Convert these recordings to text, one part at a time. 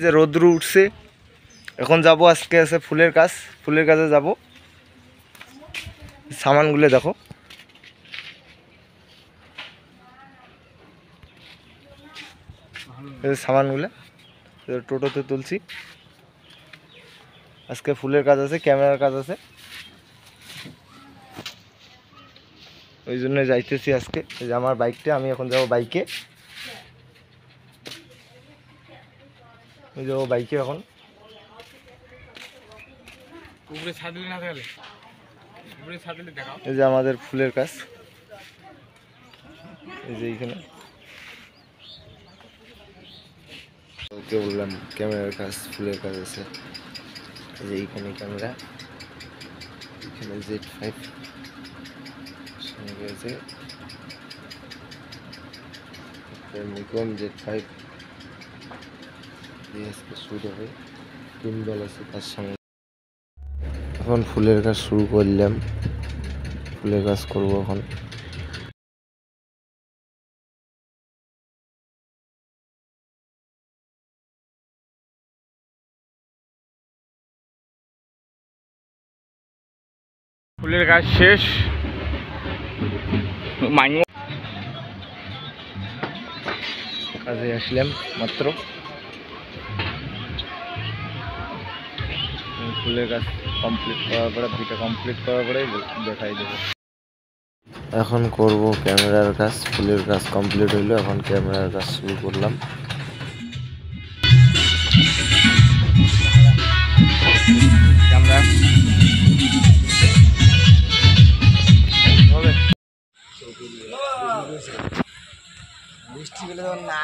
যে রোদ্র উঠছে, এখন যাব আজকে আছে ফুলের কাজে যাব। সামানগুলো দেখো, সামানগুলো টোটোতে তুলছি। আজকে ফুলের কাজ আছে, ক্যামেরার কাজ আছে, ওই জন্য যাইতেছি আজকে। এই যে আমার বাইকটা, আমি এখন যাবো বাইকে। ওই যাবো বাইকে এখন। এই যে আমাদের ফুলের কাজ, এই যে এইখানে বললাম ক্যামেরার কাজ, ফুলের কাজ আছে। এই যে এইখানে ক্যামেরা, এখানে Z5 সঙ্গে আছে, নিকন Z5 আজকে শুরু হবে। টিম্বল আছে তার সঙ্গে। এখন ফুলের কাজ শুরু করলাম, ফুলের কাজ করবো এখন। ফুলের কাজ শেষ, কাজে আসলাম মাত্র। ফুলের কাজ কমপ্লিট করার পরে, ভিডিও কমপ্লিট করার পরে দেখাই দেবো। এখন করব ক্যামেরার কাজ। ফুলের কাজ কমপ্লিট হইলো, এখন ক্যামেরার কাজ শুরু করলাম। বৃষ্টি গেলে তখন না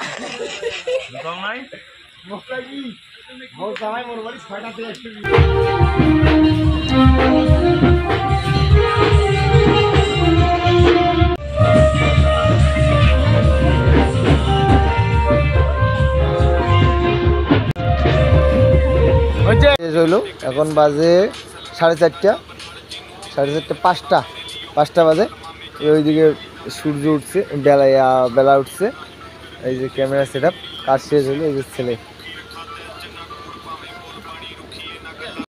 হইলো। এখন বাজে 4:30, 5টা বাজে। ওইদিকে সূর্য উঠছে, বেলা উঠছে। এই যে ক্যামেরা সেট আপ, কাজ শেষ হলো। এই যে ছেলে